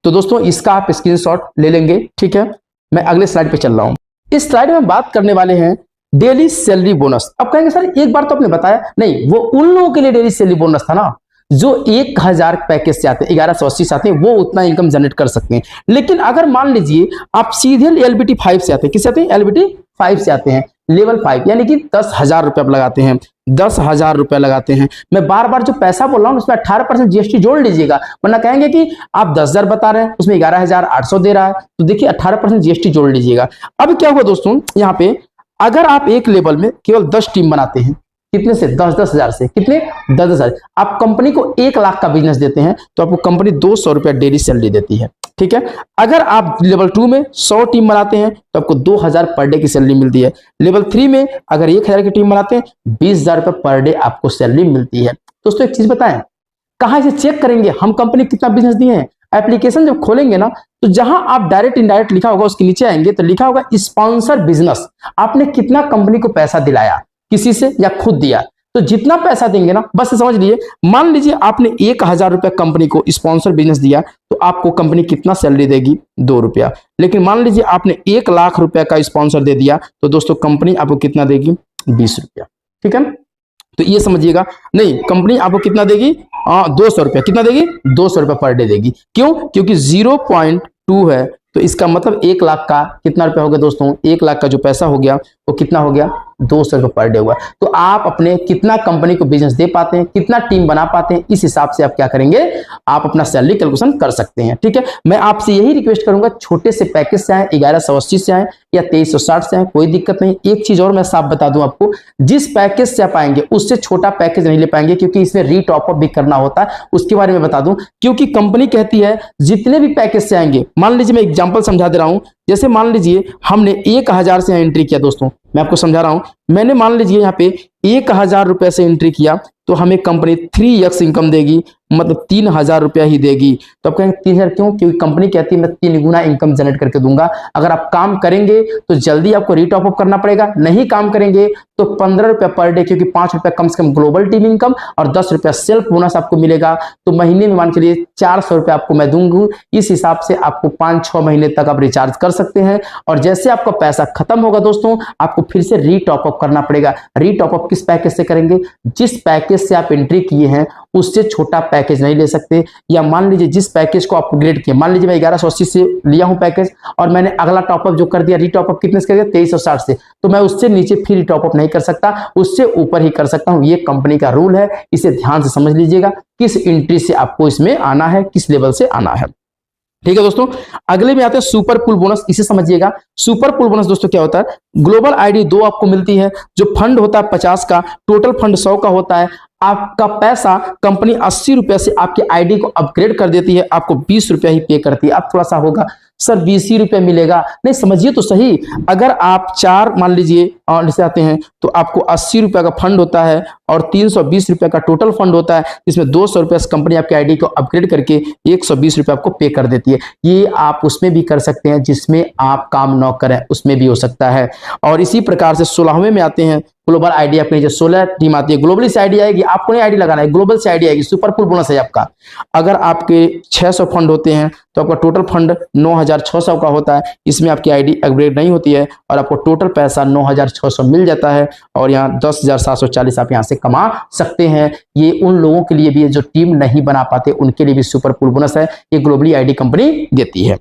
Speaker 1: तो दोस्तों इसका आप स्क्रीनशॉट ले लेंगे। ठीक है, मैं अगले स्लाइड पे चल रहा हूं। इस स्लाइड में बात करने वाले हैं डेली सैलरी बोनस। अब कहेंगे सर एक बार तो आपने बताया, नहीं, वो उन लोगों के लिए डेली सैलरी बोनस था ना जो 1000 पैकेज से आते हैं, 1180 से आते हैं, वो उतना इनकम जनरेट कर सकते हैं। लेकिन अगर मान लीजिए आप सीधे LBT 5 से आते हैं, किससे आते हैं, LBT 5 से आते हैं, लेवल 5, यानी कि 10,000 रुपये आप लगाते हैं, 10,000 रुपये लगाते हैं। मैं बार बार जो पैसा बोल रहा हूं उसमें 18% GST जोड़ लीजिएगा, वरना कहेंगे कि आप 10,000 बता रहे हैं, उसमें 11,800 दे रहा है, तो देखिए 18% GST जोड़ लीजिएगा। अब क्या हुआ दोस्तों, यहाँ पे अगर आप एक लेवल में केवल 10 टीम बनाते हैं, कितने से, 10,000 से, कितने, 10,000, आप कंपनी को 1 लाख का बिजनेस देते हैं, तो आपको कंपनी 200 रुपया डेली सैलरी देती है। ठीक है, अगर आप लेवल 2 में 100 टीम बनाते हैं तो आपको 2,000 पर डे की सैलरी मिलती है। लेवल 3 में अगर 1,000 की टीम बनाते हैं, 20,000 रुपये पर डे आपको सैलरी मिलती है। दोस्तों एक चीज बताएं, कहां से चेक करेंगे हम कंपनी कितना बिजनेस दिए हैं? एप्लीकेशन जब खोलेंगे ना, तो जहां आप डायरेक्ट इनडायरेक्ट लिखा होगा उसके नीचे आएंगे तो लिखा होगा स्पॉन्सर बिजनेस। आपने कितना कंपनी को पैसा दिलाया, किसी से या खुद दिया, तो जितना पैसा देंगे ना, बस समझ लिए, मान लीजिए आपने 1,000 रुपया कंपनी को स्पॉन्सर बिजनेस दिया, तो आपको कंपनी कितना सैलरी देगी, 2 रुपया। लेकिन मान लीजिए आपने 1 लाख रुपया का स्पॉन्सर दे दिया, तो दोस्तों कंपनी आपको कितना देगी, 20 रुपया। ठीक है, तो ये समझिएगा, नहीं, कंपनी आपको कितना देगी, 200 रुपया, कितना देगी, 200 रुपया पर डे देगी। क्यों, क्योंकि 0.2 है, तो इसका मतलब 1 लाख का कितना रुपया हो गया दोस्तों, 1 लाख का जो पैसा हो गया वो कितना हो गया, 200 रुपये पर डे हुआ। तो आप अपने कितना कंपनी को बिजनेस दे पाते हैं, कितना टीम बना पाते हैं, इस हिसाब से आप क्या करेंगे, आप अपना सैलरी कैलकुलेशन कर सकते हैं। ठीक है, मैं आपसे यही रिक्वेस्ट करूंगा, छोटे से पैकेज से आए, 1180 से आए या 2360 से आए, कोई दिक्कत नहीं। एक चीज और मैं साफ बता दूं आपको, जिस पैकेज से आप आएंगे उससे छोटा पैकेज नहीं ले पाएंगे, क्योंकि इसमें रीटॉपअप भी करना होता है, उसके बारे में बता दूं। क्योंकि कंपनी कहती है जितने भी पैकेज से आएंगे, मान लीजिए मैं एग्जांपल समझा दे रहा हूं, जैसे मान लीजिए हमने 1,000 से एंट्री किया दोस्तों, मैं आपको समझा रहा हूं, मैंने मान लीजिए यहाँ पे 1,000 रुपए से एंट्री किया, तो हमें कंपनी 3x इनकम देगी, मतलब 3,000 रुपया ही देगी। तो आप कहेंगे 3,000 क्यों, क्योंकि कंपनी कहती है मैं 3 गुना इनकम जनरेट करके दूंगा। अगर आप काम करेंगे तो जल्दी आपको रीटॉप अप करना पड़ेगा, नहीं काम करेंगे तो 15 रुपया पर डे, क्योंकि 5 रुपया कम से कम ग्लोबल टीम इनकम और 10 रुपया सेल्फ बोनस आपको मिलेगा। तो महीने में मान के लिए 400 रुपया आपको मैं दूंगा। इस हिसाब से आपको 5-6 महीने तक आप रिचार्ज कर सकते हैं, और जैसे आपका पैसा खत्म होगा दोस्तों, आपको फिर से रीटॉप अप करना पड़ेगा। रीटॉप अप किस पैकेज से करेंगे, जिस पैकेज से आप एंट्री किए हैं उससे छोटा पैकेज नहीं ले सकते। या मान लीजिए जिस पैकेज को आप अपग्रेड किए, मान लीजिए मैं 1180 से लिया हूं पैकेज, और मैंने अगला टॉपअप जो कर दिया, रीटॉपअप कितने से कर दिया, 2360 से, तो मैं उससे नीचे फिर टॉपअप नहीं कर सकता, उससे ऊपर ही कर सकता हूं। ये कंपनी का रूल है, इसे ध्यान से समझ लीजिएगा, किस एंट्री से आपको इसमें आना है, किस लेवल से आना है। ठीक है दोस्तों, अगले में आते हैं सुपर पूल बोनस। इसे समझिएगा, सुपर पूल बोनस दोस्तों क्या होता है, ग्लोबल आईडी 2 आपको मिलती है, जो फंड होता है 50 का, टोटल फंड 100 का होता है। आपका पैसा कंपनी 80 रुपए से आपकी आईडी को अपग्रेड कर देती है, आपको 20 रुपया ही पे करती है। अब थोड़ा सा होगा सर 20 ही रुपये मिलेगा, नहीं समझिए तो सही, अगर आप 4 मान लीजिए जैसे आते हैं तो आपको 80 रुपया का फंड होता है और 320 रुपया का टोटल फंड होता है, जिसमें 200 रुपया से कंपनी आपकी आईडी को अपग्रेड करके 120 रुपया आपको पे कर देती है। ये आप उसमें भी कर सकते हैं जिसमें आप काम न करें, उसमें भी हो सकता है। और इसी प्रकार से 16वें में आते हैं ग्लोबल आईडी। अपनी जो 16 टीम आती है, ग्लोबली से आईडी आएगी, आपको नहीं आईडी लगाना है, ग्लोबल से आईडी आएगी, सुपर पूल बोनस है आपका। अगर आपके 600 फंड होते हैं तो आपका टोटल फंड 9,000 9600 का होता है। इसमें आपकी आईडी अपग्रेड नहीं होती है और आपको टोटल पैसा 9600 मिल जाता है और यहाँ 10,740 आप यहाँ से कमा सकते हैं। ये उन लोगों के लिए भी है जो टीम नहीं बना पाते, उनके लिए भी सुपर कूल बोनस है, ये ग्लोबली आईडी कंपनी देती है।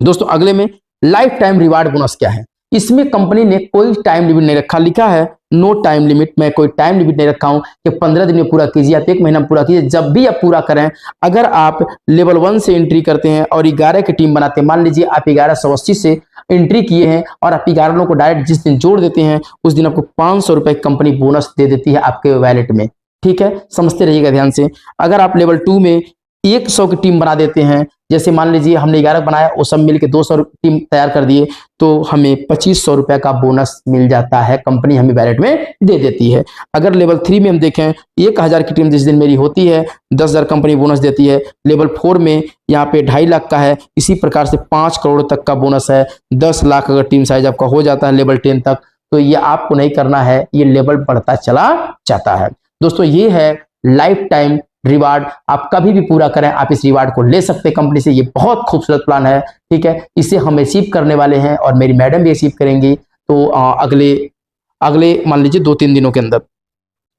Speaker 1: दोस्तों अगले में लाइफ टाइम रिवार्ड बोनस क्या है। इसमें कंपनी ने कोई टाइम लिमिट नहीं रखा, लिखा है नो टाइम लिमिट। मैं कोई टाइम लिमिट नहीं रखा हूं कि 15 दिन में पूरा कीजिए, आप 1 महीना में पूरा कीजिए, जब भी आप पूरा करें। अगर आप लेवल 1 से एंट्री करते हैं और 11 की टीम बनाते हैं, मान लीजिए आप 1180 से एंट्री किए हैं और आप 11 लोगों को डायरेक्ट जिस दिन जोड़ देते हैं उस दिन आपको 500 रुपए कंपनी बोनस दे देती है आपके वैलेट में। ठीक है, समझते रहिएगा ध्यान से। अगर आप लेवल 2 में 100 की टीम बना देते हैं, जैसे मान लीजिए हमने 11 बनाया, वो सब मिलके 200 टीम तैयार कर दिए, तो हमें 2500 रुपए का बोनस मिल जाता है, कंपनी हमें वैलेट में दे देती है। अगर लेवल 3 में हम देखें, 1000 की टीम जिस दिन मेरी होती है 10,000 कंपनी बोनस देती है। लेवल 4 में यहाँ पे 2.5 लाख का है, इसी प्रकार से 5 करोड़ तक का बोनस है। 10 लाख अगर टीम साइज आपका हो जाता है लेवल 10 तक, तो ये आपको नहीं करना है, ये लेवल बढ़ता चला जाता है। दोस्तों ये है लाइफ टाइम रिवार्ड, आप कभी भी पूरा करें आप इस रिवार्ड को ले सकते हैं कंपनी से। ये बहुत खूबसूरत प्लान है, ठीक है। इसे हम रिसीव करने वाले हैं और मेरी मैडम भी रिसीव करेंगी, तो अगले मान लीजिए 2-3 दिनों के अंदर।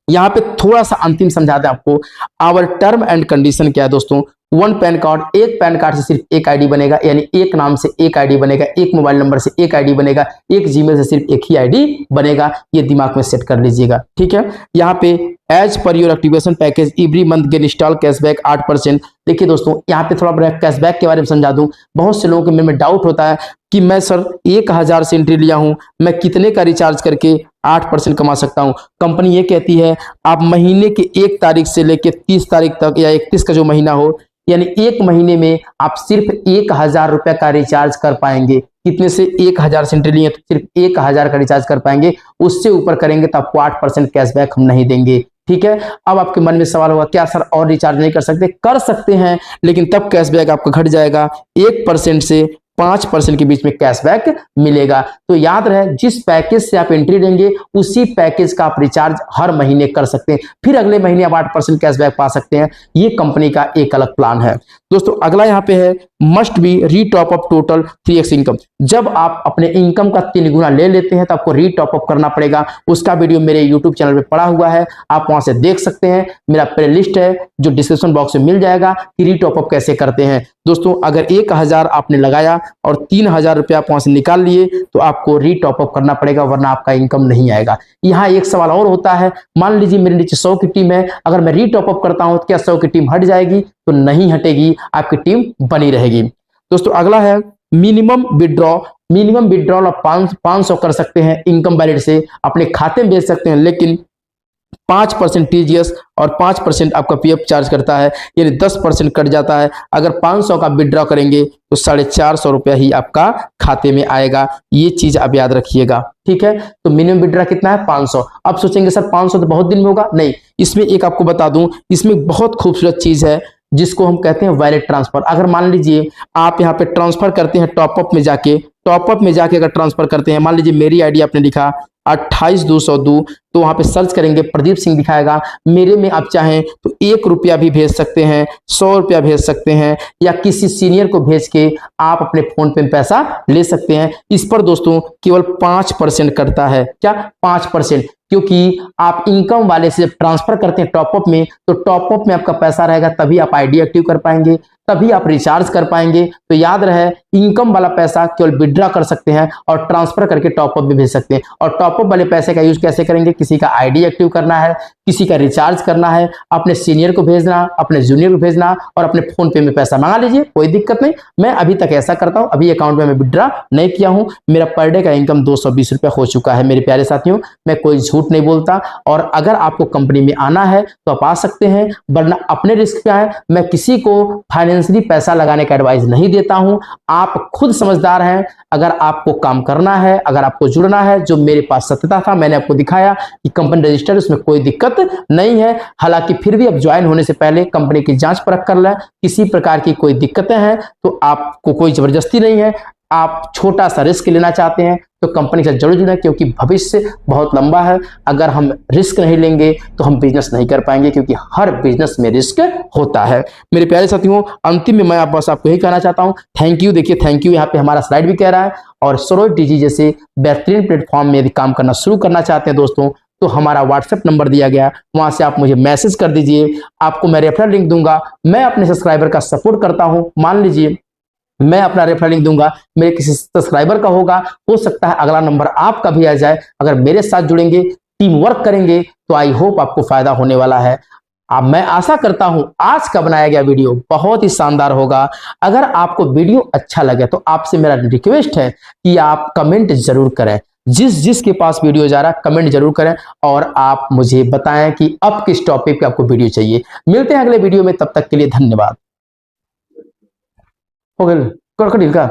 Speaker 1: यहाँ पे थोड़ा सा अंतिम समझा दें आपको, आवर टर्म एंड कंडीशन क्या है दोस्तों। 1 पैन कार्ड, एक पैन कार्ड से सिर्फ एक आईडी बनेगा, यानी एक नाम से एक आईडी बनेगा, एक मोबाइल नंबर से एक आईडी बनेगा, एक जीमेल से सिर्फ एक ही आईडी बनेगा। ये दिमाग में सेट कर लीजिएगा, ठीक है। यहाँ पे as per your activation package every month get install cashback 8%। देखिए दोस्तों, यहाँ पे थोड़ा बड़ा कैशबैक के बारे में समझा दूं। बहुत से लोगों के मन में डाउट होता है कि मैं सर 1000 से एंट्री लिया हूं, मैं कितने का रिचार्ज करके 8% कमा सकता हूं। कंपनी ये कहती है आप महीने के 1 तारीख से लेकर 30 तारीख तक या 31 का जो महीना हो, यानी 1 महीने में आप सिर्फ 1000 रुपए का रिचार्ज कर पाएंगे। कितने से 1000 से एंट्री लिए तो सिर्फ 1000 का रिचार्ज कर पाएंगे। उससे ऊपर करेंगे तो आपको 8% कैशबैक हम नहीं देंगे, ठीक है। अब आपके मन में सवाल होगा क्या सर और रिचार्ज नहीं कर सकते? कर सकते हैं, लेकिन तब कैशबैक आपका घट जाएगा, 1% से 5% के बीच में कैशबैक मिलेगा। तो याद रहे, जिस पैकेज से आप एंट्री देंगे उसी पैकेज का आप रिचार्ज हर महीने कर सकते हैं, फिर अगले महीने आप 8% कैशबैक पा सकते हैं। ये कंपनी का एक अलग प्लान है। दोस्तों अगला यहाँ पे है must be retop up total 3x income. जब आप अपने इनकम का 3 गुना ले लेते हैं तो आपको रीटॉप अप करना पड़ेगा। उसका वीडियो मेरे यूट्यूब चैनल पे पड़ा हुआ है, आप वहां से देख सकते हैं। मेरा प्लेलिस्ट है जो डिस्क्रिप्शन बॉक्स में मिल जाएगा कि रीटॉप अप कैसे करते हैं। दोस्तों अगर 1000 आपने लगाया और 3000 रुपया आप वहां से निकाल लिए तो आपको रीटॉप अप करना पड़ेगा, वरना आपका इनकम नहीं आएगा। यहाँ एक सवाल और होता है, मान लीजिए मेरे नीचे 100 की टीम है, अगर मैं रीटॉप अप करता हूं तो क्या 100 की टीम हट जाएगी? तो नहीं हटेगी, आपकी टीम बनी रहेगी। दोस्तों अगला है मिनिमम विड्रॉ। मिनिमम विड्रॉल आप 500 कर सकते हैं इनकम वैलेट से, अपने खाते में भेज सकते हैं, लेकिन 5% टीजीएस और 5% आपका पीएफ चार्ज करता है, यानी 10% कट जाता है। अगर 500 का विड्रॉ करेंगे तो 450 रुपया ही आपका खाते में आएगा। ये चीज आप याद रखिएगा, ठीक है। तो मिनिमम विड्रॉ कितना है? 500। अब सोचेंगे सर 500 तो बहुत दिन में होगा, नहीं। इसमें एक आपको बता दूं, इसमें बहुत खूबसूरत चीज है जिसको हम कहते हैं वैलेट ट्रांसफर। अगर मान लीजिए आप यहाँ पे ट्रांसफर करते हैं टॉपअप में जाके अगर ट्रांसफर करते हैं, मान लीजिए मेरी आईडी आपने लिखा 28202, तो वहां पे सर्च करेंगे प्रदीप सिंह दिखाएगा। मेरे में आप चाहें तो 1 रुपया भी भेज सकते हैं, 100 रुपया भेज सकते हैं, या किसी सीनियर को भेज के आप अपने फोन पे पैसा ले सकते हैं। इस पर दोस्तों केवल 5% कटता है। क्या? 5%, क्योंकि आप इनकम वाले से जब ट्रांसफर करते हैं टॉपअप में, तो टॉपअप में आपका पैसा रहेगा, तभी आप आईडी एक्टिव कर पाएंगे, तभी आप रिचार्ज कर पाएंगे। तो याद रहे, इनकम वाला पैसा केवल विड्रॉ कर सकते हैं और ट्रांसफर करके टॉपअप भी भेज सकते हैं। और टॉपअप वाले पैसे का यूज कैसे करेंगे? किसी का आईडी एक्टिव करना है, किसी का रिचार्ज करना है, अपने सीनियर को भेजना, अपने जूनियर को भेजना, और अपने फोन पे में पैसा मंगा लीजिए, कोई दिक्कत नहीं। मैं अभी तक ऐसा करता हूं, अभी अकाउंट में मैं विड्रॉ नहीं किया हूं। मेरा पर डे का इनकम 220 रुपया हो चुका है मेरे प्यारे साथियों। मैं कोई झूठ नहीं बोलता। और अगर आपको कंपनी में आना है तो आप आ सकते हैं, वरना अपने रिस्क पे आए। मैं किसी को फाइनेंशियली पैसा लगाने का एडवाइस नहीं देता हूं, आप खुद समझदार हैं। अगर आपको काम करना है, अगर आपको जुड़ना है, जो मेरे पास सत्यता था, मैंने आपको दिखाया कि कंपनी रजिस्टर्ड, उसमें कोई दिक्कत नहीं है। हालांकि फिर भी अब ज्वाइन होने से पहले कंपनी की जांच परख कर लें, किसी प्रकार की कोई दिक्कतें हैं तो आपको कोई जबरदस्ती नहीं है। आप छोटा सा रिस्क लेना चाहते हैं तो कंपनी से जरूर जुड़ें, क्योंकि भविष्य बहुत लंबा है। अगर हम रिस्क नहीं लेंगे तो हम बिजनेस नहीं कर पाएंगे, क्योंकि हर बिजनेस में रिस्क होता है। मेरे प्यारे साथियों, अंतिम में मैं बस आपको यही कहना चाहता हूं, थैंक यू। देखिए थैंक यू यहाँ पे हमारा स्लाइड भी कह रहा है। और सरोज डीजी जैसे बेहतरीन प्लेटफॉर्म में यदि काम करना शुरू करना चाहते हैं दोस्तों, तो हमारा व्हाट्सएप नंबर दिया गया, वहां से आप मुझे मैसेज कर दीजिए। आपको मैं रेफरल लिंक दूंगा। मैं अपने सब्सक्राइबर का सपोर्ट करता हूं। मान लीजिए मैं अपना रेफरल लिंक दूंगा, मेरे किसी सब्सक्राइबर का होगा, हो सकता है अगला नंबर आपका भी आ जाए। अगर मेरे साथ जुड़ेंगे, टीम वर्क करेंगे, तो आई होप आपको फायदा होने वाला है। अब मैं आशा करता हूं आज का बनाया गया वीडियो बहुत ही शानदार होगा। अगर आपको वीडियो अच्छा लगे तो आपसे मेरा रिक्वेस्ट है कि आप कमेंट जरूर करें। जिसके पास वीडियो जा रहा है कमेंट जरूर करें, और आप मुझे बताएं कि अब किस टॉपिक पे आपको वीडियो चाहिए। मिलते हैं अगले वीडियो में, तब तक के लिए धन्यवाद। हो गया का